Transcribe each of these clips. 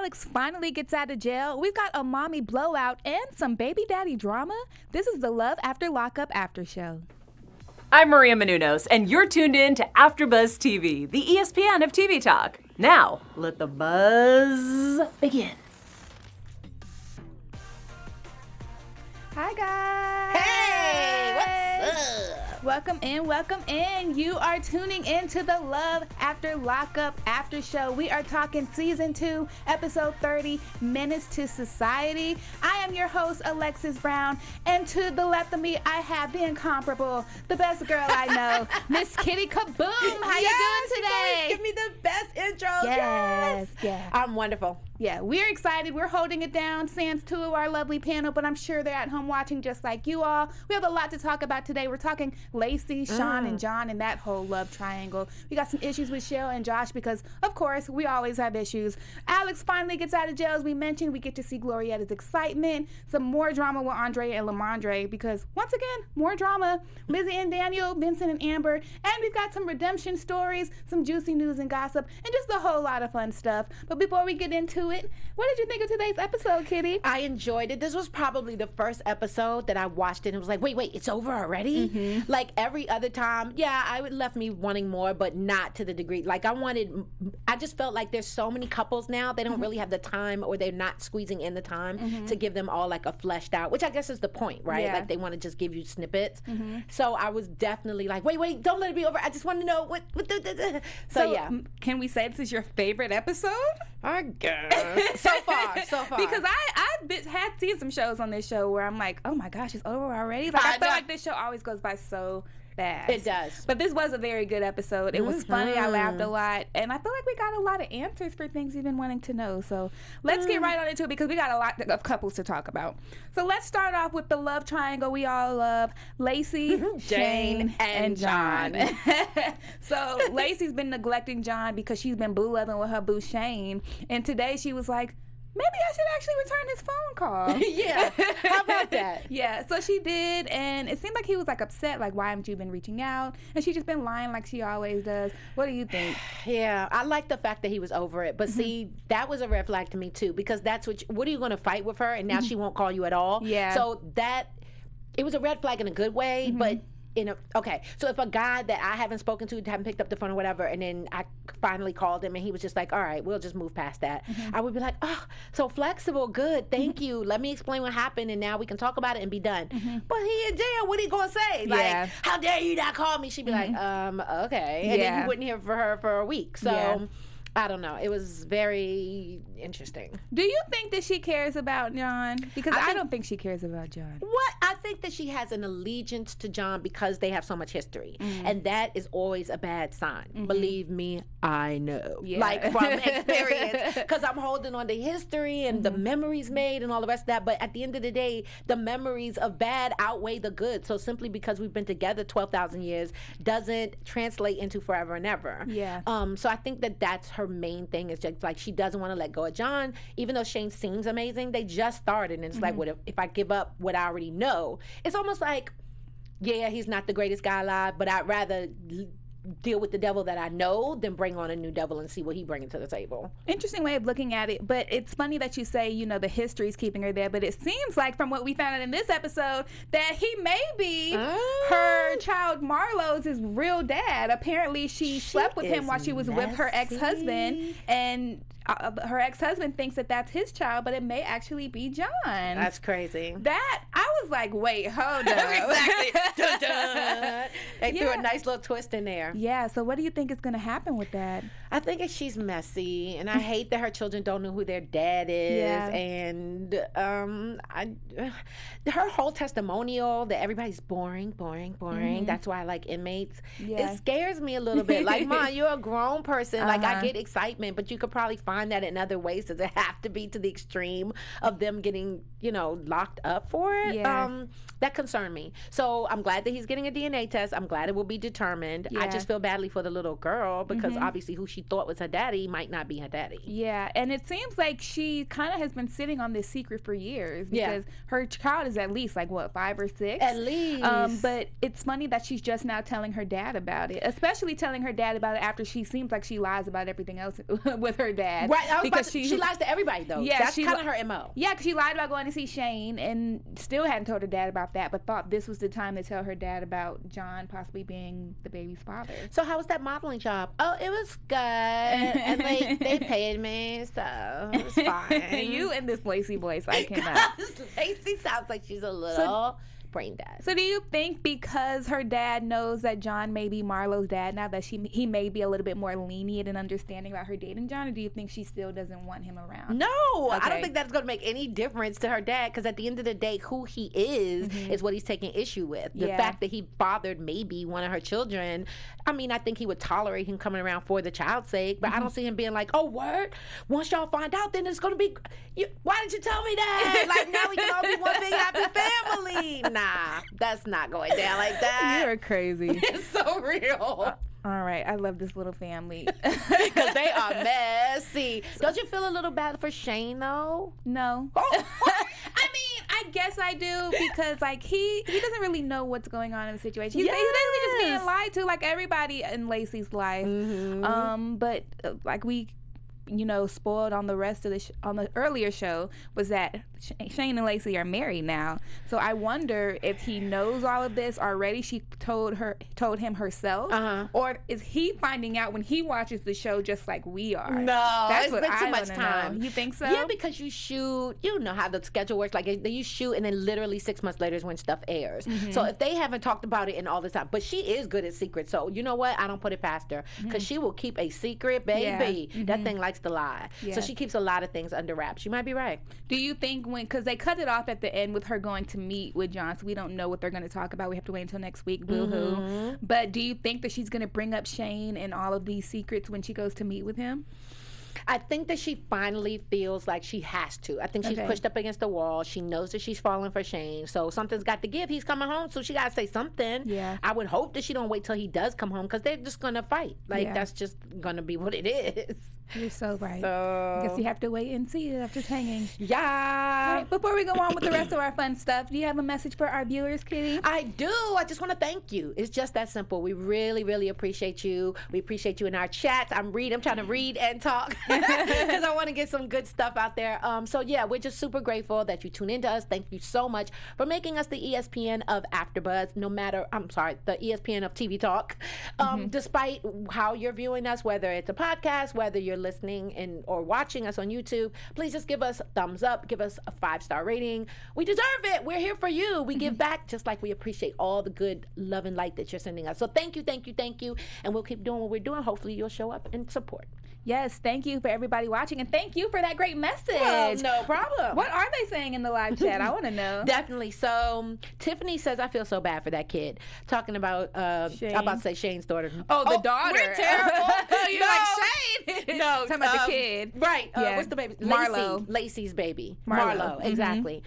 Alex finally gets out of jail. We've got a mommy blowout and some baby daddy drama. This is the Love After Lockup Aftershow. I'm Maria Menounos, and you're tuned in to AfterBuzz TV, the ESPN of TV talk. Now, let the buzz begin. Hi, guys. Hey, what's up? Welcome in. You are tuning in to the Love After Lockup After Show. We are talking Season 2, Episode 30, Menace to Society. I am your host, Alexis Brown, and to the left of me, I have the incomparable, the best girl I know, Miss Kittie Kaboom. How you doing today? Give me the best intro. Yes. I'm wonderful. Yeah, we're excited. We're holding it down sans two of our lovely panel, but I'm sure they're at home watching just like you all. We have a lot to talk about today. We're talking Lacey, Sean, and John, and that whole love triangle. We got some issues with Cheryl and Josh because, of course, we always have issues. Alex finally gets out of jail, as we mentioned. We get to see Gloria's excitement. Some more drama with Andrea and Lamondre because, once again, more drama. Lizzie and Daniel, Vincent and Amber, and we've got some redemption stories, some juicy news and gossip, and just a whole lot of fun stuff. But before we get into it, what did you think of today's episode, Kittie? I enjoyed it. This was probably the first episode that I watched it and it was like, wait, it's over already? Mm-hmm. Like every other time, it left me wanting more, but not to the degree. Like I just felt like there's so many couples now, they don't really have the time or they're not squeezing in the time to give them all like a fleshed out, which I guess is the point, right? Yeah. Like they want to just give you snippets. So I was definitely like, wait, don't let it be over. I just want to know what So yeah. Can we say this is your favorite episode? I guess. So far. Because I've had seen some shows on this show where I'm like, oh my gosh, it's over already. Like I feel like this show always goes by so fast. It does. But this was a very good episode. It was funny. I laughed a lot. And I feel like we got a lot of answers for things we've been wanting to know. So let's get right on into it because we got a lot of couples to talk about. So let's start off with the love triangle we all love. Lacey, Jane, and John. So Lacey's been neglecting John because she's been boo loving with her boo Shane. And today she was like, maybe I should actually return this phone call. Yeah. How about that? Yeah, so she did, and it seemed like he was like upset, like, why haven't you been reaching out? And she's just been lying like she always does. What do you think? Yeah, I like the fact that he was over it. But see, that was a red flag to me too, because that's what are you going to fight with her? And now she won't call you at all. Yeah. So it was a red flag in a good way, but so if a guy that I haven't spoken to, haven't picked up the phone or whatever, and then I finally called him and he was just like, all right, we'll just move past that. I would be like, oh, so flexible, good, thank you. Let me explain what happened and now we can talk about it and be done. But he in jail, what are you going to say? Like, how dare you not call me? She'd be like, okay. And then you wouldn't hear from her for a week. So I don't know. It was very interesting. Do you think that she cares about John? Because I don't think she cares about John. What? I think that she has an allegiance to John because they have so much history. And that is always a bad sign. Believe me, I know. Yeah. Like from experience. Because I'm holding on to history and the memories made and all the rest of that. But at the end of the day, the memories of bad outweigh the good. So simply because we've been together 12,000 years doesn't translate into forever and ever. Yeah. So I think that that's her main thing is just like she doesn't want to let go of John, even though Shane seems amazing. They just started, and it's like, what if I give up what I already know? It's almost like, yeah, he's not the greatest guy alive, but I'd rather deal with the devil that I know than bring on a new devil and see what he brings to the table. Interesting way of looking at it, but it's funny that you say, the history's keeping her there, but it seems like from what we found out in this episode that he may be her child Marlowe's real dad. Apparently she slept with him while she was with her ex-husband, and her ex-husband thinks that that's his child, but it may actually be John. That's crazy. That, I was like, wait, hold up. Exactly. Dun, dun. They threw a nice little twist in there. Yeah, so what do you think is going to happen with that? I think she's messy, and I hate that her children don't know who their dad is. Yeah. And her whole testimonial that everybody's boring. That's why I like inmates. Yeah. It scares me a little bit. Like, Mom, you're a grown person. Like, I get excitement, but you could probably find that in other ways. Does it have to be to the extreme of them getting, locked up for it? Yeah. that concerned me. So I'm glad that he's getting a DNA test. I'm glad it will be determined. I just feel badly for the little girl because obviously who she thought was her daddy might not be her daddy. Yeah, and it seems like she kind of has been sitting on this secret for years because her child is at least like, what, 5 or 6? At least. But it's funny that she's just now telling her dad about it, especially telling her dad about it after she seems like she lies about everything else with her dad. Right, because she lies to everybody, though. Yeah, that's kind of her MO. Yeah, because she lied about going to see Shane and still hadn't told her dad about that, but thought this was the time to tell her dad about John possibly being the baby's father. So how was that modeling job? Oh, it was good. And they paid me, so it was fine. You and this Lacey voice, I cannot. Lacey sounds like she's a little brain dead. So do you think because her dad knows that John may be Marlo's dad now that he may be a little bit more lenient and understanding about her dating John, or do you think she still doesn't want him around? No, I don't think that's going to make any difference to her dad, because at the end of the day, who he is what he's taking issue with. The fact that he fathered maybe one of her children, I mean, I think he would tolerate him coming around for the child's sake, but I don't see him being like, oh, word, once y'all find out, then it's going to be, why didn't you tell me that? Like, now we can all be one big happy family. Nah, that's not going down like that. You're crazy. It's so real. All right, I love this little family. Because they are messy. Don't you feel a little bad for Shane, though? No. Oh. I mean, I guess I do, because like he doesn't really know what's going on in the situation. He's basically just being lied to, like everybody in Lacey's life. But like we spoiled on the rest of on the earlier show was that Shane and Lacey are married now. So I wonder if he knows all of this already. She told him herself, or is he finding out when he watches the show just like we are? No, that's it's what been too I much time. Know. You think so? Yeah, because you shoot. You know how the schedule works. Like you shoot, and then literally 6 months later is when stuff airs. So if they haven't talked about it in all this time, but she is good at secrets. So you know what? I don't put it past her, because she will keep a secret, baby. That thing likes to lie. So she keeps a lot of things under wraps. You might be right. Do you think because they cut it off at the end with her going to meet with John, so we don't know what they're going to talk about. We have to wait until next week, boo-hoo. But do you think that she's going to bring up Shane and all of these secrets when she goes to meet with him? I think that she finally feels like she has to. I think she's pushed up against the wall. She knows that she's falling for Shane. So something's got to give. He's coming home, so she got to say something. Yeah. I would hope that she don't wait till he does come home, because they're just going to fight. Like, that's just going to be what it is. You're so right. So I guess you have to wait and see after it's hanging. Yeah. All right, before we go on with the rest of our fun stuff, do you have a message for our viewers, Kittie? I do. I just want to thank you. It's just that simple. We really, really appreciate you. We appreciate you in our chats. I'm trying to read and talk because I want to get some good stuff out there. So yeah, we're just super grateful that you tune into us. Thank you so much for making us the ESPN of AfterBuzz. The ESPN of TV Talk. Despite how you're viewing us, whether it's a podcast, whether you're listening or watching us on YouTube, please just give us a thumbs up, give us a 5-star rating. We deserve it. We're here for you. We give back just like we appreciate all the good love and light that you're sending us. So thank you, thank you, thank you. And we'll keep doing what we're doing. Hopefully you'll show up and support. Yes, thank you for everybody watching, and thank you for that great message. Well, no problem. What are they saying in the live chat? I want to know. Definitely. So Tiffany says, I feel so bad for that kid. Talking about, I'm about to say Shane's daughter. Oh, the daughter. We're terrible. You're like, Shane. No. Talking about the kid. Right. Yeah. What's the baby? Marlo. Lacey's baby. Marlo. Exactly.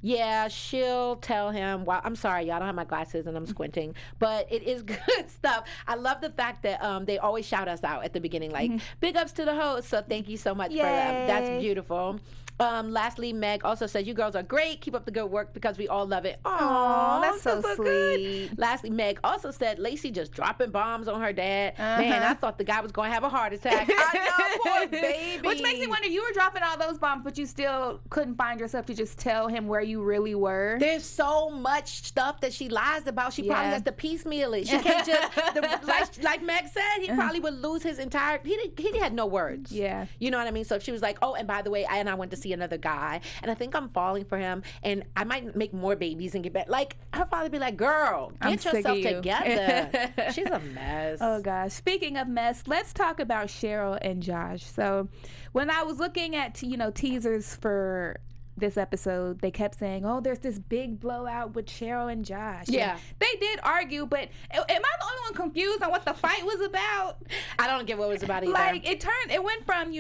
Yeah, she'll tell him. Well, I'm sorry, y'all, I don't have my glasses and I'm squinting, but it is good stuff. I love the fact that they always shout us out at the beginning, like, big ups to the host. So thank you so much for them. That's beautiful. Lastly, Meg also says, you girls are great. Keep up the good work because we all love it. Aww, that's so sweet. Good. Lastly, Meg also said, Lacey just dropping bombs on her dad. Man, I thought the guy was going to have a heart attack. I know, poor baby. Which makes me wonder, you were dropping all those bombs, but you still couldn't find yourself to just tell him where you really were. There's so much stuff that she lies about. She probably has to piecemeal it. She can't just, like Meg said, he probably would lose his entire, he had no words. Yeah. You know what I mean? So if she was like, oh, and by the way, I went to see another guy, and I think I'm falling for him, and I might make more babies and get back. Like, her father be like, girl, get yourself together. She's a mess. Oh, gosh. Speaking of mess, let's talk about Cheryl and Josh. So when I was looking at, teasers for this episode, they kept saying, oh, there's this big blowout with Cheryl and Josh. Yeah. And they did argue, but am I the only one confused on what the fight was about? I don't get what it was about either. Like, it went from,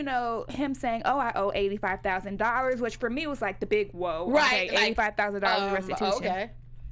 him saying, oh, I owe $85,000, which for me was like the big whoa. Right. Okay, $85,000 restitution. Okay.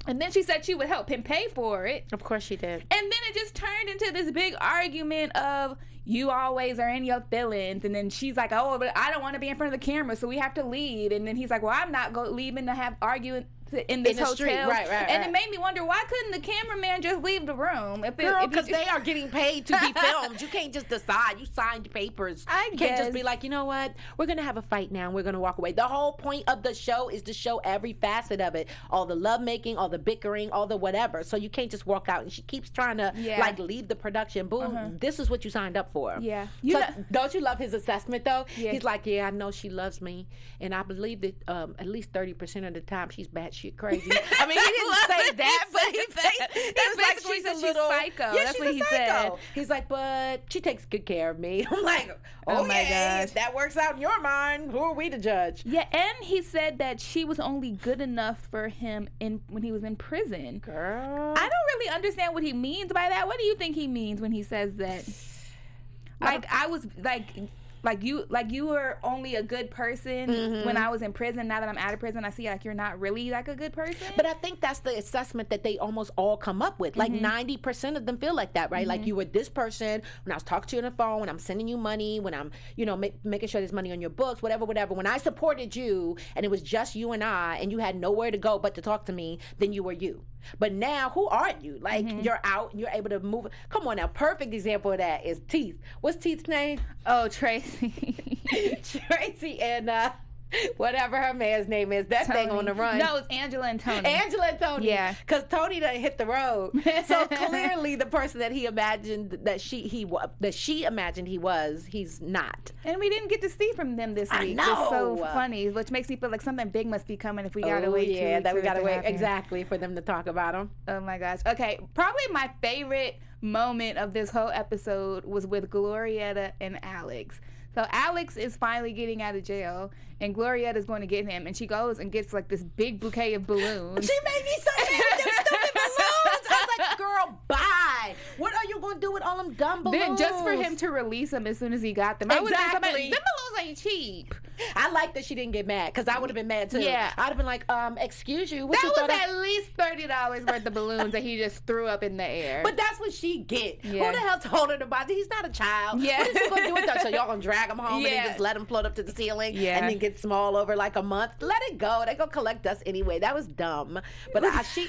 And then she said she would help him pay for it. Of course she did. And then it just turned into this big argument of, you always are in your feelings. And then she's like, oh, but I don't want to be in front of the camera, so we have to leave. And then he's like, well, I'm not leaving to have arguing in this hotel. Street. Right. And it made me wonder, why couldn't the cameraman just leave the room? Girl, because they are getting paid to be filmed. You can't just decide. You signed papers. You can't just be like, you know what? We're going to have a fight now and we're going to walk away. The whole point of the show is to show every facet of it. All the lovemaking, all the bickering, all the whatever. So you can't just walk out. And she keeps trying to leave the production. Boom. This is what you signed up for. Yeah. Don't you love his assessment though? Yeah. He's like, yeah, I know she loves me. And I believe that at least 30% of the time she's batshit crazy. I mean, he didn't say that, but he was like, she's a little psycho. Yeah, That's she's what he said. He's like, but she takes good care of me. I'm like, oh my gosh. If that works out in your mind, who are we to judge? Yeah, and he said that she was only good enough for him when he was in prison. Girl, I don't really understand what he means by that. What do you think he means when he says that? Like, I was like you were only a good person when I was in prison. Now that I'm out of prison, I see like you're not really like a good person. But I think that's the assessment that they almost all come up with. Like 90% of them feel like that, right? Like you were this person when I was talking to you on the phone, when I'm sending you money, when I'm, making sure there's money on your books, whatever. When I supported you and it was just you and you had nowhere to go but to talk to me, then you were you. But now, who are you? Like, you're out and you're able to move. Come on now, perfect example of that is Teeth. What's Teeth's name? Oh, Tracy. Tracy and whatever her man's name is, that Tony. thing on the run. No, it's Angela and Tony. Angela and Tony. Yeah. Because Tony done hit the road. So clearly the person that he imagined that she imagined he was, he's not. And we didn't get to see from them this week. I know. It's so funny, which makes me feel like something big must be coming if we gotta wait 2 weeks. Yeah, that we gotta wait happen. exactly for them to talk about him. Oh my gosh. Okay, probably my favorite moment of this whole episode was with Gloria and Alex. So Alex is finally getting out of jail, and Glorietta's going to get him, and she goes and gets like this big bouquet of balloons. She made me so mad with them stupid balloons. I was like, girl, bye. What are you going to do with all them dumb balloons? Then just for him to release them as soon as he got them. Exactly. I would have been, them balloons ain't cheap. I like that she didn't get mad, because I would have been mad too. Yeah. I'd have been like, excuse you. What That you was thought at least $30 worth of balloons that he just threw up in the air. But that's what she get. Yeah. Who the hell told her to buy? He's not a child. Yeah. What is he going to do with that? So y'all going to drag him home and Yeah. then just let him float up to the ceiling Yeah. and then get small over like a month? Let it go. They going to collect dust anyway. That was dumb. But she...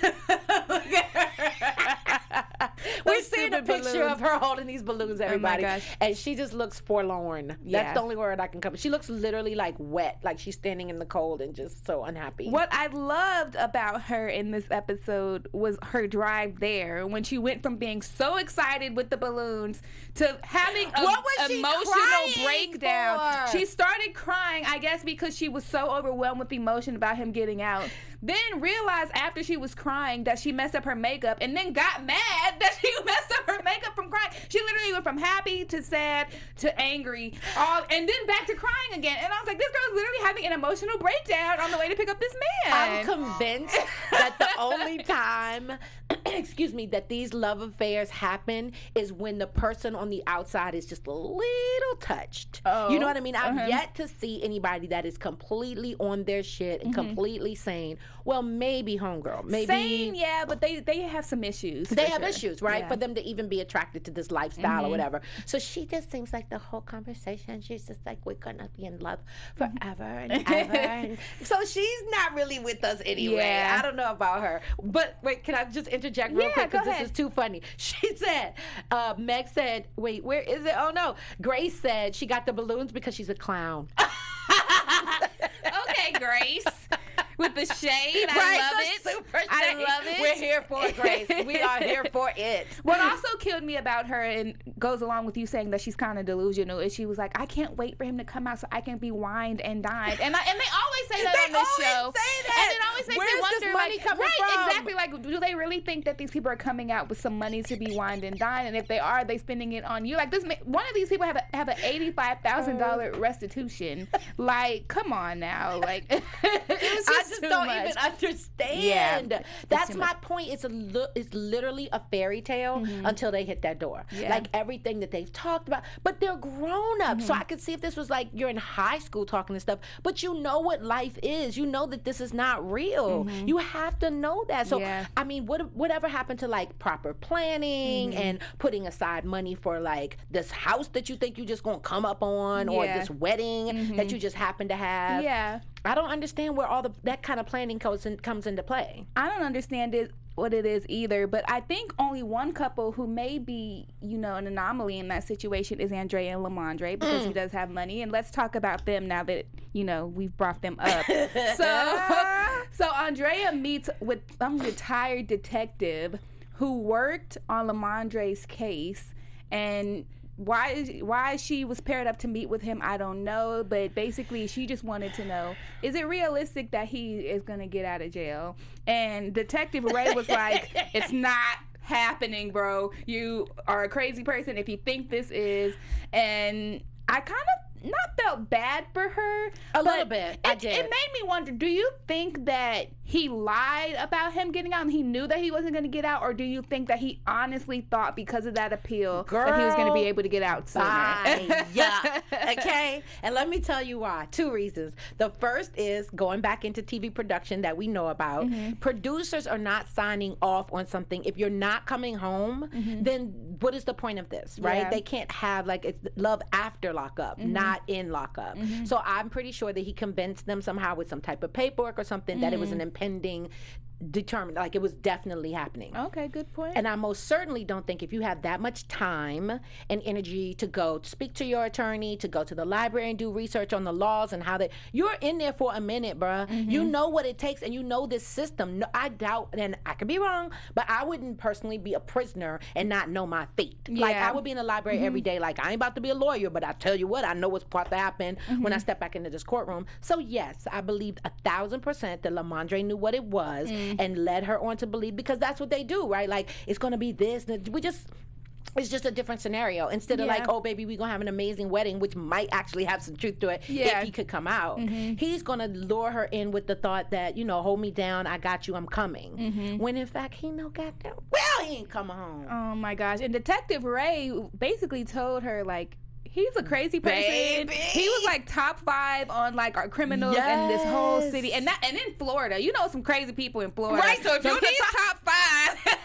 We're seeing a picture balloons. of her holding these balloons, everybody. gosh. And she just looks forlorn. Yeah. That's the only word I can come. She looks literally like wet, like she's standing in the cold and just so unhappy. What I loved about her in this episode was her drive there, when she went from being so excited with the balloons to having an What was she emotional crying breakdown. for? She started crying, I guess, because she was so overwhelmed with emotion about him getting out. Then realized after she was crying that she messed up her makeup, and then got mad that she messed up her makeup from crying. She literally went from happy to sad to angry, and then back to crying again. And I was like, this girl's literally having an emotional breakdown on the way to pick up this man. I'm convinced that the only time, excuse me, that these love affairs happen is when the person on the outside is just a little touched. Oh. You know what I mean? I've yet to see anybody that is completely on their shit and completely sane. Well, maybe homegirl, maybe Sane, yeah, but they have some issues. they for have sure. issues, right? Yeah. For them to even be attracted to this lifestyle or whatever. So she just seems like the whole conversation, she's just like, we're gonna be in love forever and ever. And so she's not really with us anyway. Yeah. I don't know about her. But wait, can I just interject real Yeah, quick? go Because this ahead. is too funny. She said, Meg said, wait, where is it? Oh no. Grace said she got the balloons because she's a clown. Okay, Grace. with the shade. Right, I love the it. super shade. I love it. We're here for it, Grace. We are here for it. What also killed me about her and goes along with you saying that she's kind of delusional is she was like, I can't wait for him to come out so I can be wined and dined. And they always say that on this show. Say that. And it always makes me Where's wonder, this money like, coming right, from? exactly. Like, do they really think that these people are coming out with some money to be wined and dined? And if they are they spending it on you? Like, one of these people have an $85,000 restitution. Like, come on now. Like, I just don't even understand. Yeah, That's my point. It's literally a fairy tale until they hit that door. Yeah. Like everything that they've talked about, but they're grown up. So I could see if this was like you're in high school talking and stuff, but you know what life is. You know that this is not real. You have to know that. So I mean, whatever happened to like proper planning and putting aside money for like this house that you think you just gonna come up on or this wedding that you just happen to have. Yeah. I don't understand where all that kind of planning comes into play. I don't understand what it is either, but I think only one couple who may be, an anomaly in that situation is Andrea and Lamondre, because he does have money. And let's talk about them now that, we've brought them up. So Andrea meets with some retired detective who worked on Lamondre's case, and why she was paired up to meet with him, I don't know, but basically she just wanted to know, is it realistic that he is going to get out of jail? And Detective Ray was like, it's not happening, bro. You are a crazy person if you think this is. And I kind of not felt bad for her. A little bit. It made me wonder, do you think that he lied about him getting out and he knew that he wasn't going to get out? Or do you think that he honestly thought because of that appeal that he was going to be able to get out sooner? Yeah. Okay. And let me tell you why. 2 reasons. The first is going back into TV production that we know about. Producers are not signing off on something. If you're not coming home, then what is the point of this, right? Yeah. They can't have it's love after lockup, not in lockup. So I'm pretty sure that he convinced them somehow with some type of paperwork or something that it was an impending determined, like it was definitely happening. Okay, good point. And I most certainly don't think if you have that much time and energy to go speak to your attorney, to go to the library and do research on the laws and how you're in there for a minute, bruh. You know what it takes and you know this system. No, I doubt, and I could be wrong, but I wouldn't personally be a prisoner and not know my fate. Like I would be in the library every day, like I ain't about to be a lawyer, but I tell you what, I know what's about to happen when I step back into this courtroom. So yes, I believed 1,000% that Lamondre knew what it was and led her on to believe, because that's what they do, right? Like, it's going to be this. It's just a different scenario. Instead of like, oh, baby, we're going to have an amazing wedding, which might actually have some truth to it if he could come out. He's going to lure her in with the thought that, hold me down, I got you, I'm coming. When in fact, he no goddamn well he ain't coming home. Oh, my gosh. And Detective Ray basically told her, like, he's a crazy person. Baby. He was like top 5 on like our criminals in this whole city, and in Florida. Some crazy people in Florida. Right. So if you're he's top 5.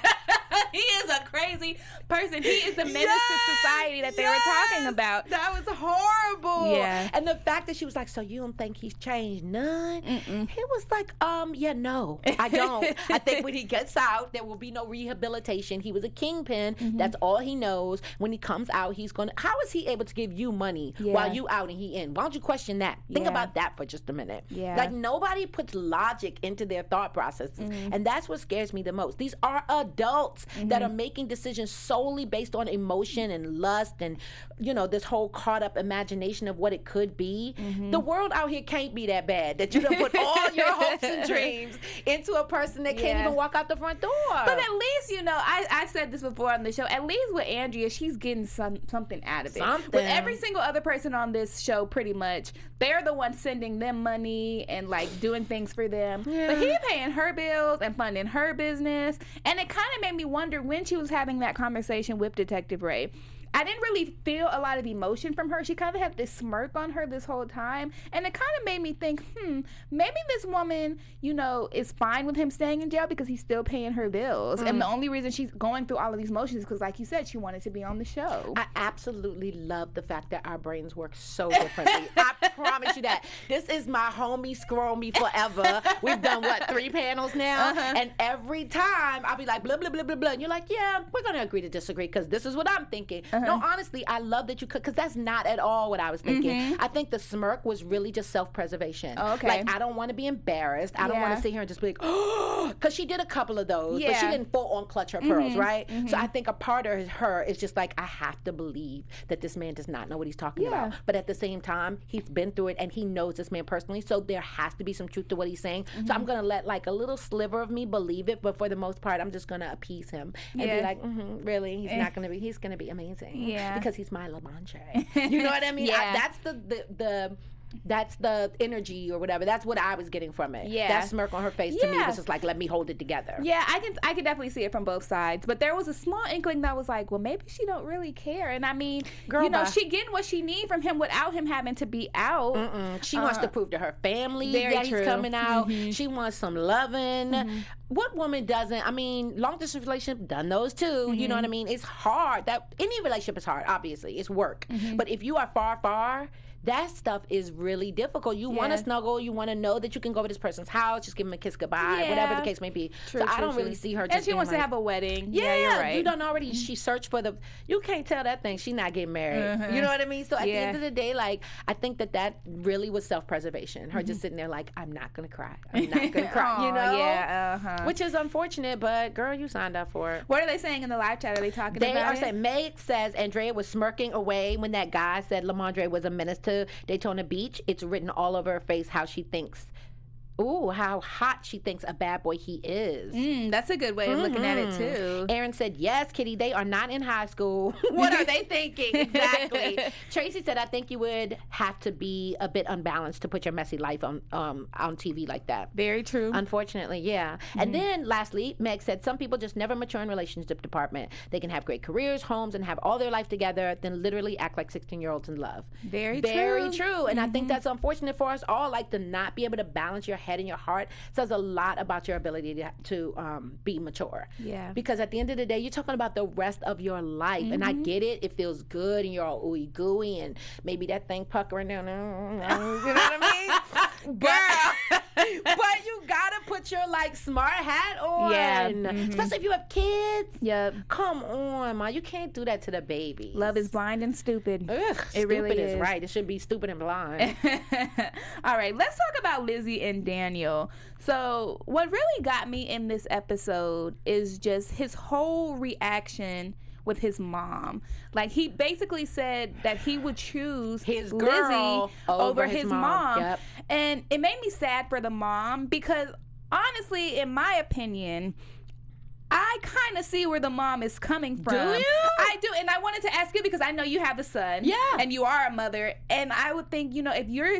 He is a crazy person. He is the menace to society that they were talking about. That was horrible. Yeah. And the fact that she was like, so you don't think he's changed none? He was like, yeah, no, I don't. I think when he gets out, there will be no rehabilitation. He was a kingpin. That's all he knows. When he comes out, he's going to, how is he able to give you money while you out and he in? Why don't you question that? Think about that for just a minute. Yeah. Like, nobody puts logic into their thought processes. And that's what scares me the most. These are adults that are making decisions solely based on emotion and lust and, this whole caught up imagination of what it could be. The world out here can't be that bad that you don't put all your hopes and dreams into a person that can't even walk out the front door. But at least, I said this before on the show, at least with Andrea, she's getting something out of it. With every single other person on this show, pretty much, they're the ones sending them money and like doing things for them. But he paying her bills and funding her business. And it kind of made me wonder when she was having that conversation with Detective Ray. I didn't really feel a lot of emotion from her. She kind of had this smirk on her this whole time. And it kind of made me think, maybe this woman, is fine with him staying in jail because he's still paying her bills. And the only reason she's going through all of these motions is because, like you said, she wanted to be on the show. I absolutely love the fact that our brains work so differently. I promise you that. This is my homie, scroll me forever. We've done, 3 panels now? And every time I'll be like, blah, blah, blah, blah, blah. And you're like, yeah, we're going to agree to disagree because this is what I'm thinking. No, honestly, I love that you could, because that's not at all what I was thinking. I think the smirk was really just self-preservation. Okay. Like, I don't want to be embarrassed. I don't want to sit here and just be like, oh, because she did a couple of those, but she didn't full on clutch her pearls, right? So I think a part of her is just like, I have to believe that this man does not know what he's talking about. But at the same time, he's been through it and he knows this man personally, so there has to be some truth to what he's saying. So I'm gonna let like a little sliver of me believe it, but for the most part, I'm just gonna appease him and be like, really, he's not gonna be, he's gonna be amazing, because he's my Lamondre. You know what I mean? That's that's the energy or whatever. That's what I was getting from it. That smirk on her face to me was just like, let me hold it together. Yeah, I can definitely see it from both sides. But there was a small inkling that was like, well, maybe she don't really care. And I mean, girl, you know, she getting what she need from him without him having to be out. She wants to prove to her family that he's coming out. She wants some loving. What woman doesn't? I mean, long distance relationship, done those too. You know what I mean? It's hard. That any relationship is hard, obviously. It's work. But if you are far, that stuff is really difficult. You want to snuggle. You want to know that you can go over this person's house, just give him a kiss goodbye, whatever the case may be. So I don't really see her just and she wants to have a wedding. Yeah, you're right. You don't already, she searched for the, you can't tell that thing she's not getting married. You know what I mean? So at the end of the day, like, I think that really was self-preservation. Her just sitting there like, I'm not going to cry. I'm not going to cry, you know? Yeah, Which is unfortunate, but girl, you signed up for it. What are they saying in the live chat? Are they talking about it? They are saying, Meg says Andrea was smirking away when that guy said Lamondre was a menace to Daytona Beach. It's written all over her face how she thinks, how hot she thinks a bad boy he is. That's a good way of looking at it too. Aaron said, yes, Kittie, they are not in high school. What are they thinking? Exactly. Tracy said, I think you would have to be a bit unbalanced to put your messy life on TV like that. Very true. Unfortunately, yeah. And then lastly, Meg said, some people just never mature in relationship department. They can have great careers, homes, and have all their life together, then literally act like 16-year-olds in love. Very true. And I think that's unfortunate for us all, like to not be able to balance your head and your heart says a lot about your ability to be mature. Yeah. Because at the end of the day, you're talking about the rest of your life. And I get it. It feels good and you're all ooey gooey and maybe that thing puckering down. You know what I mean? Girl. But you gotta put your like smart hat on. Yeah. Especially if you have kids. Yep. Come on, ma. You can't do that to the baby. Love is blind and stupid. Ugh, it stupid really is right. It should be stupid and blind. All right, let's talk about Lizzie and Daniel. So what really got me in this episode is just his whole reaction with his mom. Like, he basically said that he would choose his Lizzie over his mom. Yep. And it made me sad for the mom because honestly, in my opinion, I kind of see where the mom is coming from. Do you? I do. And I wanted to ask you because I know you have a son. Yeah. And you are a mother. And I would think, you know, if you're...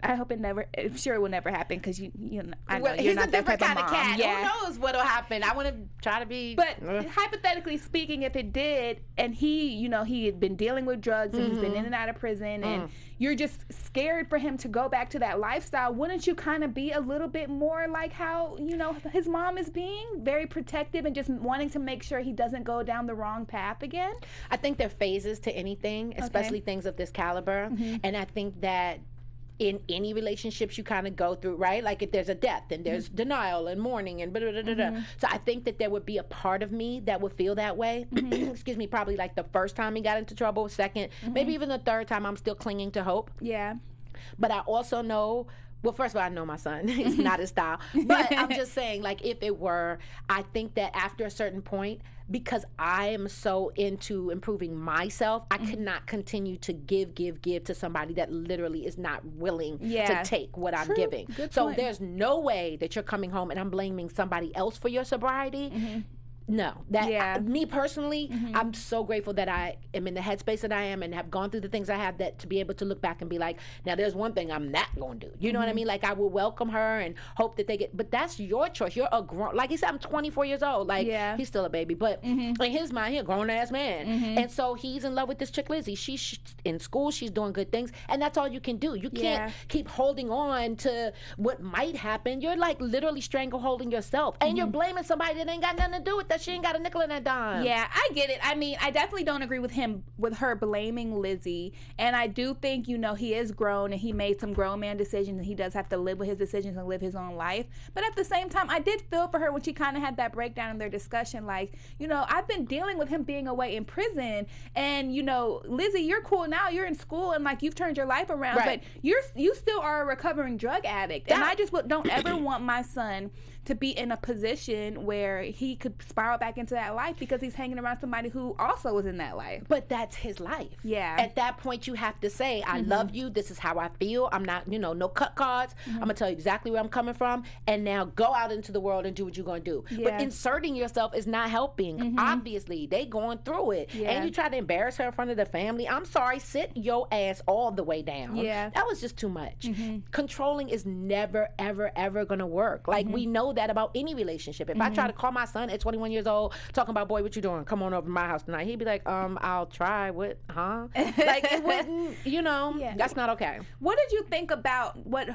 I hope I'm sure it will never happen because you know, I know you're not that type of mom. He's a different kind of cat. Yeah. Who knows what'll happen? I want to try to be. But hypothetically speaking, if it did, and he, you know, he had been dealing with drugs and he's been in and out of prison, and you're just scared for him to go back to that lifestyle, wouldn't you kind of be a little bit more like how, you know, his mom is being very protective and just wanting to make sure he doesn't go down the wrong path again? I think there are phases to anything, especially things of this caliber, and I think that in any relationships you kind of go through, right? Like if there's a death and there's denial and mourning and So I think that there would be a part of me that would feel that way. Excuse me, probably like the first time he got into trouble, second, maybe even the third time, I'm still clinging to hope. Yeah. But I also know, well, first of all, I know my son. It's not his style. But I'm just saying, like, if it were, I think that after a certain point, because I am so into improving myself, I could not continue to give to somebody that literally is not willing to take what I'm giving. So there's no way that you're coming home and I'm blaming somebody else for your sobriety. No, me personally, I'm so grateful that I am in the headspace that I am and have gone through the things I have, that to be able to look back and be like, now there's one thing I'm not going to do. You know what I mean? Like, I will welcome her and hope that they get, but that's your choice. You're a grown, like he said, I'm 24 years old. Like, he's still a baby, but in his mind, he's a grown ass man. And so he's in love with this chick, Lizzie. She's in school, she's doing good things, and that's all you can do. You can't keep holding on to what might happen. You're like literally strangleholding yourself, and you're blaming somebody that ain't got nothing to do with that because she ain't got a nickel in that dime. Yeah, I get it. I mean, I definitely don't agree with her blaming Lizzie. And I do think, you know, he is grown and he made some grown man decisions and he does have to live with his decisions and live his own life. But at the same time, I did feel for her when she kind of had that breakdown in their discussion. Like, you know, I've been dealing with him being away in prison. And, you know, Lizzie, you're cool now. You're in school and, like, you've turned your life around. Right. But you still are a recovering drug addict. And I just don't ever want my son to be in a position where he could spiral back into that life because he's hanging around somebody who also was in that life. But that's his life. Yeah. At that point, you have to say, I love you. This is how I feel. I'm not, you know, no cut cards. I'm going to tell you exactly where I'm coming from. And now go out into the world and do what you're going to do. Yeah. But inserting yourself is not helping. Obviously, they going through it. Yeah. And you try to embarrass her in front of the family. I'm sorry. Sit your ass all the way down. Yeah. That was just too much. Controlling is never, ever, ever going to work. Like, we know that about any relationship. If I try to call my son at 21 years old, talking about, boy, what you doing? Come on over to my house tonight. He'd be like, I'll try. What? Huh? Like, it wouldn't, you know, that's not okay. What did you think about what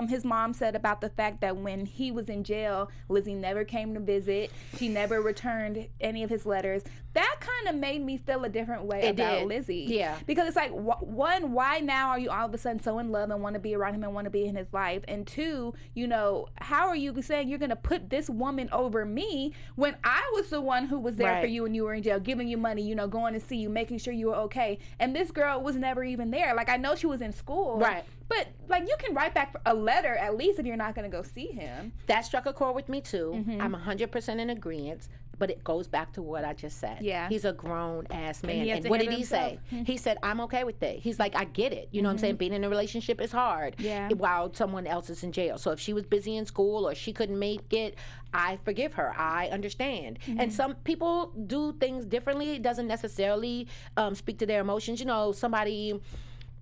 his mom said about the fact that when he was in jail, Lizzie never came to visit. She never returned any of his letters. That kind of made me feel a different way about Lizzie. Yeah. Because it's like, one, why now are you all of a sudden so in love and want to be around him and want to be in his life? And two, you know, how are you saying you're going to put this woman over me when I was the one who was there for you when you were in jail, giving you money, you know, going to see you, making sure you were okay. And this girl was never even there. Like, I know she was in school. Right. But, like, you can write back a letter at least if you're not going to go see him. That struck a chord with me, too. I'm 100% in agreement. But it goes back to what I just said. Yeah. He's a grown-ass man. And what did he say? He said, I'm okay with it. He's like, I get it. You know what I'm saying? Being in a relationship is hard while someone else is in jail. So if she was busy in school or she couldn't make it, I forgive her. I understand. And some people do things differently. It doesn't necessarily speak to their emotions. You know, somebody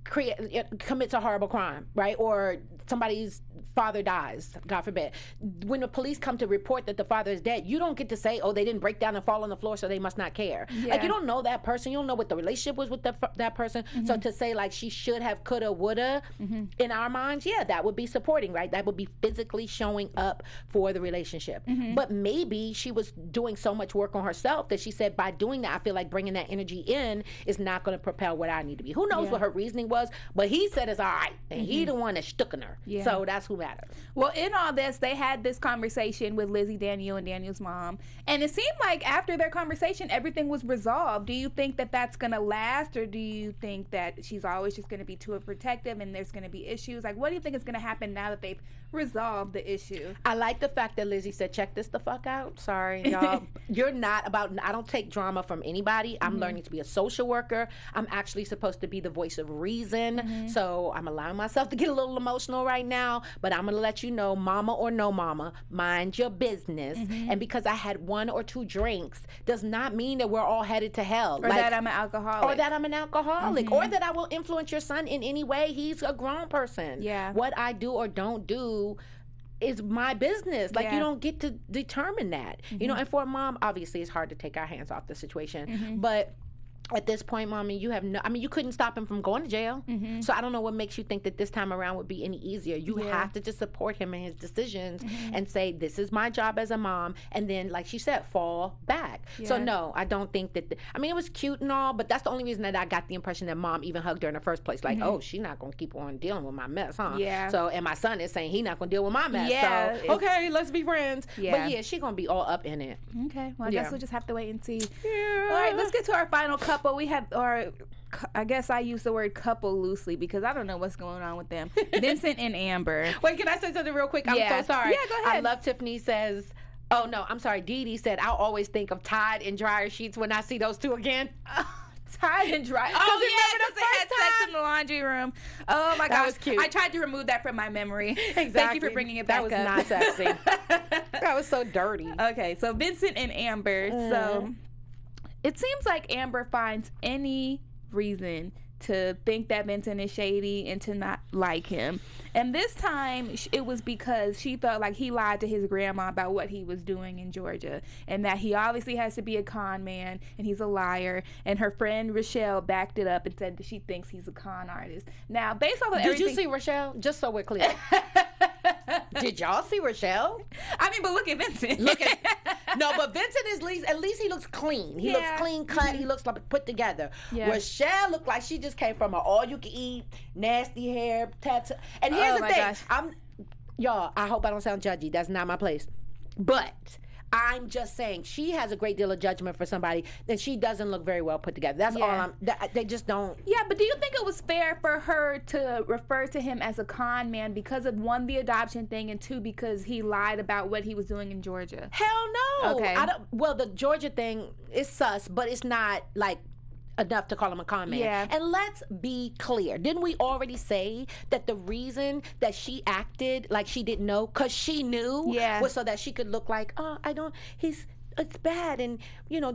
commits a horrible crime, right? Or somebody's father dies, God forbid. When the police come to report that the father is dead, you don't get to say, oh, they didn't break down and fall on the floor, so they must not care. Like, you don't know that person. You don't know what the relationship was with that person. So to say, like, she should have, coulda, woulda, in our minds, that would be supporting, right? That would be physically showing up for the relationship. But maybe she was doing so much work on herself that she said, by doing that, I feel like bringing that energy in is not going to propel what I need to be. Who knows what her reasoning was, but he said it's all right. And he the one that stuck in her. So that's who matters. Well, in all this, they had this conversation with Lizzie, Daniel, and Daniel's mom. And it seemed like after their conversation, everything was resolved. Do you think that that's going to last, or do you think that she's always just going to be too protective and there's going to be issues? Like, what do you think is going to happen now that they've resolved the issue? I like the fact that Lizzie said, check this the fuck out. Sorry, y'all. You're not about, I don't take drama from anybody. I'm learning to be a social worker. I'm actually supposed to be the voice of reason. So I'm allowing myself to get a little emotional right now, but I'm going to let you know, mama or no mama, mind your business. And because I had 1 or 2 drinks does not mean that we're all headed to hell. Or that I'm an alcoholic. Or that I'm an alcoholic. Or that I will influence your son in any way. He's a grown person. Yeah. What I do or don't do is my business. Like, you don't get to determine that. You know, and for a mom, obviously, it's hard to take our hands off the situation. But at this point, mommy, you have you couldn't stop him from going to jail. So I don't know what makes you think that this time around would be any easier. You have to just support him in his decisions and say, this is my job as a mom. And then, like she said, fall back. So no, I don't think that, it was cute and all, but that's the only reason that I got the impression that mom even hugged her in the first place. Like, oh, she's not going to keep on dealing with my mess, huh? Yeah. So, and my son is saying he's not going to deal with my mess. Yeah. So, okay, let's be friends. Yeah. But she's going to be all up in it. Okay. Well, I guess we'll just have to wait and see. Yeah. All right, let's get to our final couple. We have, or I guess I use the word couple loosely because I don't know what's going on with them. Vincent and Amber. Wait, can I say something real quick? I'm so sorry. Yeah, go ahead. I love Tiffany says, oh no, I'm sorry. Dee Dee said, I'll always think of Tide and dryer sheets when I see those two again. Tide and dry. Oh, yeah, because they had sex in the laundry room. Oh my gosh. That was cute. I tried to remove that from my memory. Exactly. Thank you for bringing it back up. That was not sexy. That was so dirty. Okay, so Vincent and Amber. So it seems like Amber finds any reason to think that Vincent is shady and to not like him. And this time it was because she felt like he lied to his grandma about what he was doing in Georgia and that he obviously has to be a con man and he's a liar. And her friend Rochelle backed it up and said that she thinks he's a con artist. Now, based off of everything... Did you see Rochelle? Just so we're clear. Did y'all see Rochelle? I mean, but look at Vincent. No, but Vincent is at least he looks clean. He looks clean cut. He looks like put together. Yeah. Rochelle looked like she just came from an all-you-can-eat, nasty hair, tattoo. And here's the thing. Gosh. Y'all, I hope I don't sound judgy. That's not my place. But I'm just saying she has a great deal of judgment for somebody that she doesn't look very well put together. That's all they just don't. Yeah, but do you think it was fair for her to refer to him as a con man because of, one, the adoption thing, and two, because he lied about what he was doing in Georgia? Hell no. Okay. Well, the Georgia thing is sus, but it's not like enough to call him a con man. Yeah. And let's be clear. Didn't we already say that the reason that she acted like she didn't know, because she knew, was so that she could look like, it's bad, and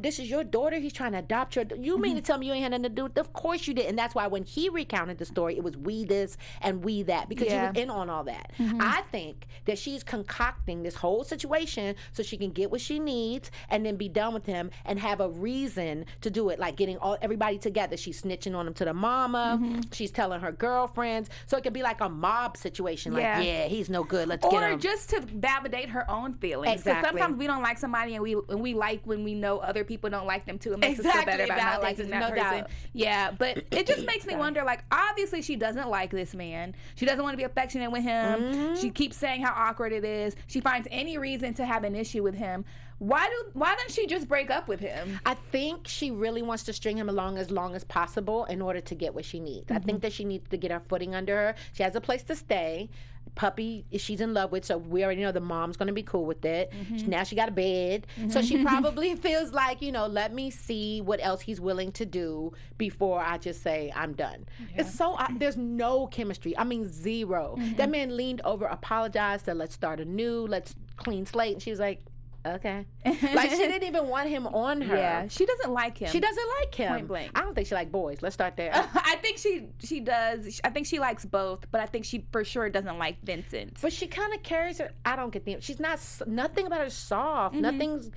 this is your daughter, he's trying to adopt your you mean to tell me you ain't had nothing to do with it? Of course you did. And that's why when he recounted the story, it was we this and we that, because you was in on all that. I think that she's concocting this whole situation so she can get what she needs and then be done with him and have a reason to do it, like getting everybody together. She's snitching on him to the mama, she's telling her girlfriends, so it could be like a mob situation, like he's no good, let's get him. Or just to validate her own feelings. Exactly. Because sometimes we don't like somebody and we like when we know other people don't like them too. It makes us feel better about not liking that person. Doubt. Yeah, but it just makes me wonder, like, obviously she doesn't like this man. She doesn't want to be affectionate with him. She keeps saying how awkward it is. She finds any reason to have an issue with him. Why doesn't she just break up with him? I think she really wants to string him along as long as possible in order to get what she needs. I think that she needs to get her footing under her. She has a place to stay. Puppy she's in love with, so we already know the mom's going to be cool with it. Now she got a bed, so she probably feels like, let me see what else he's willing to do before I just say I'm done. It's so there's no chemistry. I mean, zero. That man leaned over, apologized, said let's start anew, let's clean slate, and she was like, okay. Like, she didn't even want him on her. Yeah, she doesn't like him. She doesn't like him. Point blank. I don't think she likes boys. Let's start there. I think she does. I think she likes both, but I think she for sure doesn't like Vincent. But she kind of carries her. I don't get she's not, nothing about her soft. Nothing's,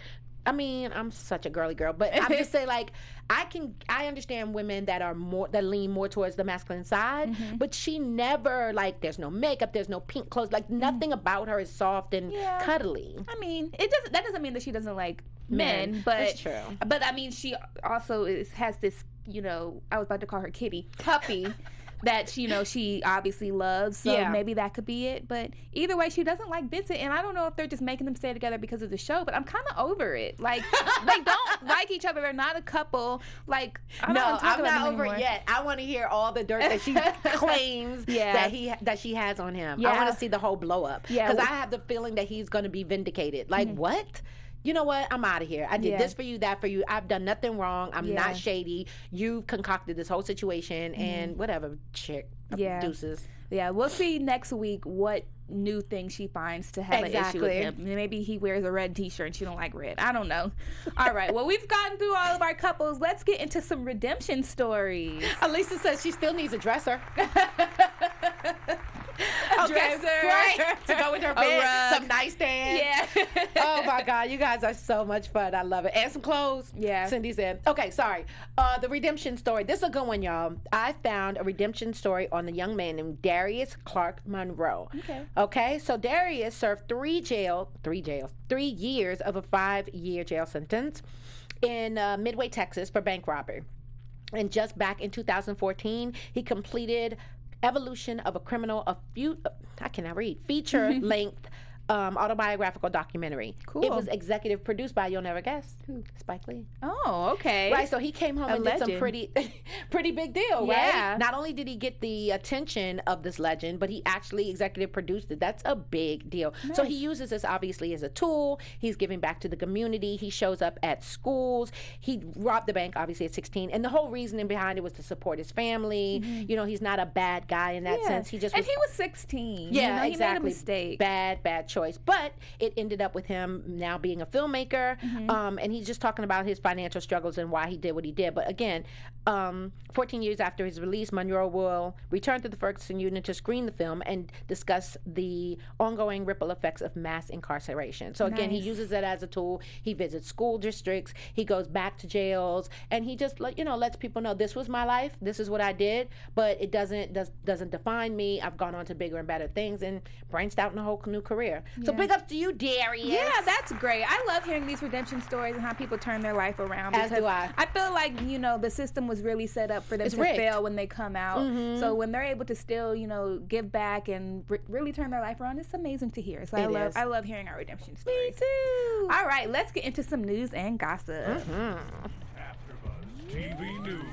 I mean, I'm such a girly girl, but I'm just saying, like, I understand women that lean more towards the masculine side, but she never, like, there's no makeup, there's no pink clothes, like, nothing about her is soft and cuddly. I mean, that doesn't mean that she doesn't like men, but that's true. But I mean, she also has this, I was about to call her Kittie, puppy. That she obviously loves, so maybe that could be it. But either way, she doesn't like Vincent, and I don't know if they're just making them stay together because of the show. But I'm kind of over it. Like, they don't like each other. They're not a couple. Like, I'm not over it yet. I want to hear all the dirt that she claims that she has on him. I want to see the whole blow up, because I have the feeling that he's going to be vindicated. Like, what? You know what? I'm out of here. I did this for you, that for you. I've done nothing wrong. I'm not shady. You've concocted this whole situation, and whatever, chick. Deuces. Yeah, we'll see next week what new thing she finds to have an issue with him. Maybe he wears a red t-shirt and she don't like red. I don't know. All right, well, we've gotten through all of our couples. Let's get into some redemption stories. Elisa says she still needs a dresser. Dresser. Right. To go with her bed. Some nightstand. Yeah. Oh my God, you guys are so much fun. I love it. And some clothes. Yeah. Cindy said. Okay, sorry. The redemption story. This is a good one, y'all. I found a redemption story on the young man named Darius Clark Monroe. Okay, so Darius served 3 years of a 5-year jail sentence in Midway, Texas for bank robbery. And just back in 2014, he completed Evolution of a Criminal, feature-length autobiographical documentary. Cool. It was executive produced by, you'll never guess, Spike Lee. Oh, okay. Right, so he came home and did some pretty big deal, yeah. Right? Not only did he get the attention of this legend, but he actually executive produced it. That's a big deal. Nice. So he uses this obviously as a tool. He's giving back to the community. He shows up at schools. He robbed the bank, obviously, at 16. And the whole reasoning behind it was to support his family. He's not a bad guy in that sense. He was 16. Yeah, exactly. He made a mistake. Bad choice. choice. But it ended up with him now being a filmmaker, and he's just talking about his financial struggles and why he did what he did. But again, 14 years after his release, Monroe will return to the Ferguson unit to screen the film and discuss the ongoing ripple effects of mass incarceration. So again, he uses it as a tool. He visits school districts. He goes back to jails, and he just lets people know, this was my life. This is what I did, but it doesn't define me. I've gone on to bigger and better things and branched out in a whole new career. So big ups to you, Darius. Yeah, that's great. I love hearing these redemption stories and how people turn their life around. As do I. I feel like the system was really set up for them to fail when they come out. So when they're able to still give back and really turn their life around, it's amazing to hear. So I love hearing our redemption stories. Me too. All right, let's get into some news and gossip. AfterBuzz TV News.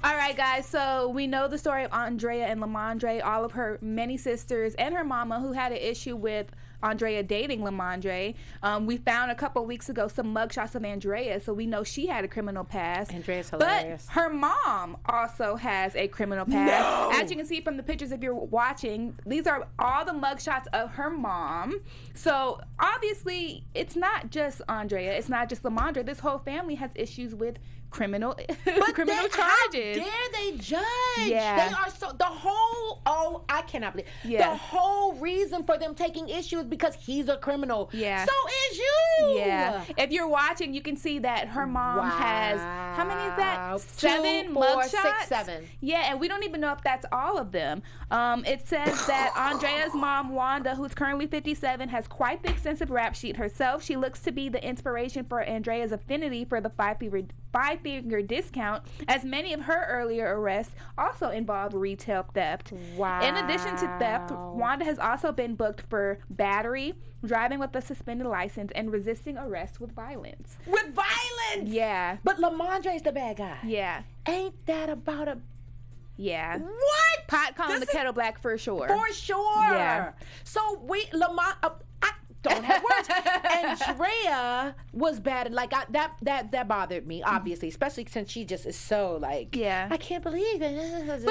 All right, guys, so we know the story of Andrea and Lamondre, all of her many sisters, and her mama who had an issue with Andrea dating Lamondre. We found a couple weeks ago some mugshots of Andrea, so we know she had a criminal past. Andrea's hilarious. But her mom also has a criminal past. As you can see from the pictures if you're watching, these are all the mugshots of her mom. So obviously, it's not just Andrea, it's not just Lamondre. This whole family has issues with criminal charges. How dare they judge? Yeah. They are I cannot believe. Yeah. The whole reason for them taking issue is because he's a criminal. Yeah. So is you. Yeah. If you're watching, you can see that her mom has, how many is that? 7 2, 4, mugshots? 6, 7. Yeah, and we don't even know if that's all of them. It says that Andrea's mom, Wanda, who's currently 57, has quite the extensive rap sheet herself. She looks to be the inspiration for Andrea's affinity for the five-finger discount, as many of her earlier arrests also involved retail theft. Wow. In addition to theft, Wanda has also been booked for battery, driving with a suspended license, and resisting arrest with violence. With violence? Yeah. But Lamondre's the bad guy. Yeah. Ain't that about a... Yeah. What? Pot calling the kettle black for sure. For sure. Yeah. So I don't have words. Andrea was bad. Like that bothered me, obviously, especially since she just is so like, I can't believe it.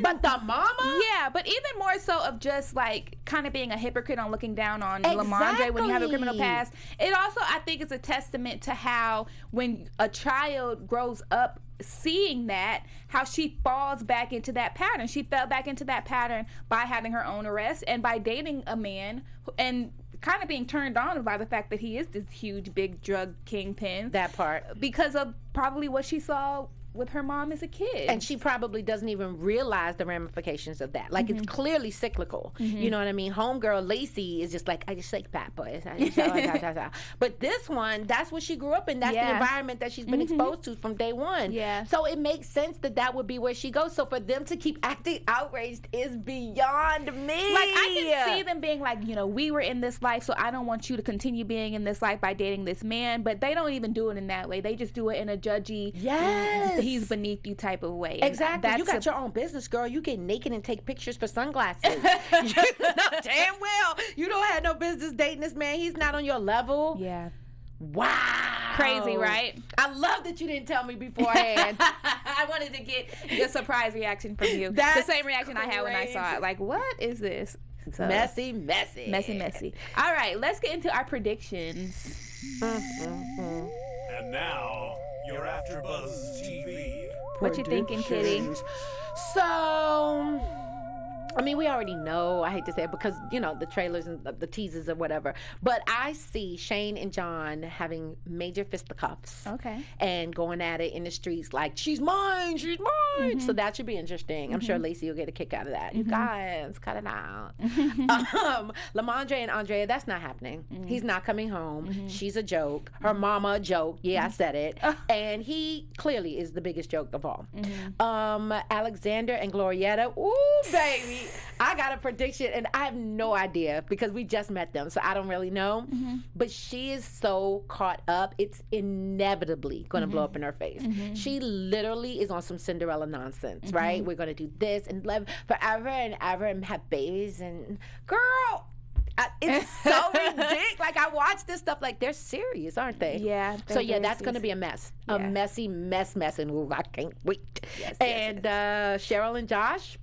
But the mama, but even more so of just like kind of being a hypocrite on looking down on Lamondre when you have a criminal past. It also, I think, is a testament to how when a child grows up seeing that, how she falls back into that pattern. She fell back into that pattern by having her own arrest and by dating a man and kind of being turned on by the fact that he is this huge, big drug kingpin. That part. Because of probably what she saw with her mom as a kid. And she probably doesn't even realize the ramifications of that. Like, it's clearly cyclical. You know what I mean? Homegirl Lacey is just like, I just like bad boys. But this one, that's what she grew up in. That's the environment that she's been exposed to from day one. Yeah. So it makes sense that would be where she goes. So for them to keep acting outraged is beyond me. Like, I can see them being like, we were in this life, so I don't want you to continue being in this life by dating this man. But they don't even do it in that way. They just do it in a judgy, he's beneath you type of way. Exactly. You got your own business, girl. You get naked and take pictures for sunglasses. You know damn well you don't have no business dating this man. He's not on your level. Yeah. Wow. Crazy, right? I love that you didn't tell me beforehand. I wanted to get a surprise reaction from you. The same reaction I had when I saw it. Like, what is this? So, messy. All right, let's get into our predictions. And now, your AfterBuzz TV. What you thinking, Kittie? So, I mean, we already know, I hate to say it because, the trailers and the teasers or whatever, but I see Shane and John having major fisticuffs. Okay. And going at it in the streets like, she's mine. So that should be interesting. I'm sure Lacey will get a kick out of that. You guys, cut it out. Lamondre and Andrea, that's not happening. He's not coming home. She's a joke. Her mama a joke. Yeah, I said it. And he clearly is the biggest joke of all. Alexander and Glorietta, ooh, baby. I got a prediction, and I have no idea because we just met them, so I don't really know. But she is so caught up, it's inevitably going to blow up in her face. She literally is on some Cinderella nonsense, right? We're going to do this and live forever and ever and have babies. And girl, it's so ridiculous. Like, I watch this stuff like they're serious, aren't they? Yeah. So yeah, that's going to be a mess. A messy mess, and ooh, I can't wait. Cheryl and Josh,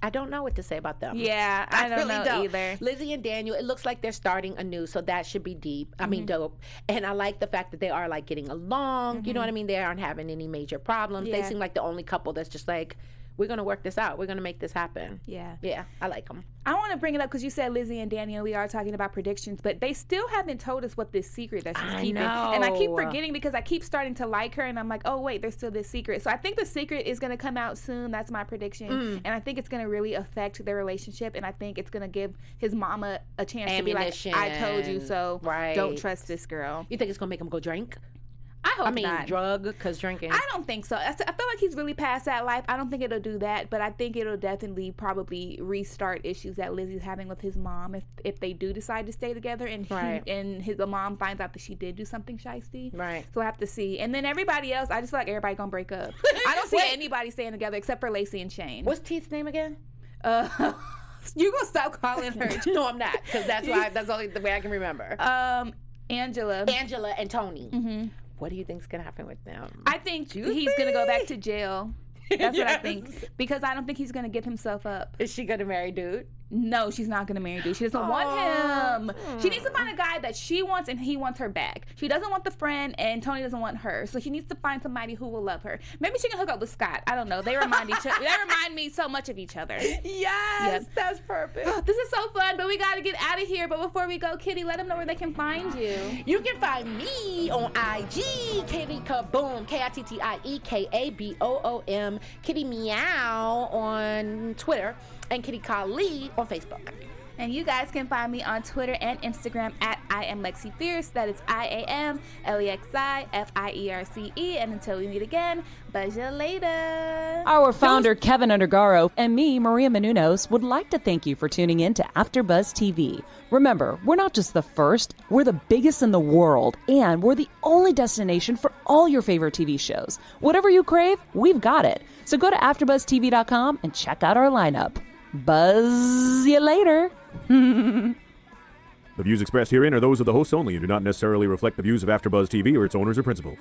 I don't know what to say about them. Yeah, I don't really know don't. either. Lizzie and Daniel, it looks like they're starting anew, so that should be deep. I mean, dope. And I like the fact that they are like getting along. You know what I mean? They aren't having any major problems. They Yeah. seem like the only couple that's just like, we're gonna work this out. We're gonna make this happen. Yeah. Yeah, I like them. I want to bring it up because you said Lizzie and Daniel. We are talking about predictions, but they still haven't told us what this secret that she's keeping. And I keep know. forgetting because I keep starting to like her, and I'm like, oh wait, there's still this secret. So I think the secret is going to come out soon. That's my prediction, and I think it's going to really affect their relationship, and I think it's going to give his mama a chance to be like, I told you so. Right. Don't trust this girl. You think it's gonna make him go drink? I hope I mean, not. drug, because drinking. I don't think so. I feel like he's really past that life. I don't think it'll do that, but I think it'll definitely probably restart issues that Lizzie's having with his mom if they do decide to stay together and the mom finds out that she did do something shiesty. Right. So I have to see. And then everybody else, I just feel like everybody gonna break up. I don't see anybody staying together except for Lacey and Shane. What's Teeth's name again? You gonna stop calling her? No, I'm not, because that's only the way I can remember. Angela And Tony. What do you think's gonna happen with them? I think he's gonna go back to jail. That's what I think, because I don't think he's gonna give himself up. Is she gonna marry dude? No, she's not gonna marry dude. She doesn't want him. She needs to find a guy that she wants and he wants her back. She doesn't want the friend and Tony doesn't want her. So she needs to find somebody who will love her. Maybe she can hook up with Scott. I don't know. They remind each other. They remind me so much of each other. Yes, that's perfect. This is so fun, but we gotta get out of here. But before we go, Kittie, let them know where they can find you. You can find me on IG, Kittie Kaboom, KITTIE KABOOM, Kittie Meow on Twitter, and Kittie Kali on Facebook. And you guys can find me on Twitter and Instagram at I am Lexi Fierce. That is IAMLEXIFIERCE. And until we meet again, buzz you later. Our founder, Keven Undergaro, and me, Maria Menounos, would like to thank you for tuning in to AfterBuzz TV. Remember, we're not just the first, we're the biggest in the world, and we're the only destination for all your favorite TV shows. Whatever you crave, we've got it. So go to AfterBuzzTV.com and check out our lineup. Buzz you later. The views expressed herein are those of the hosts only and do not necessarily reflect the views of AfterBuzz TV or its owners or principals.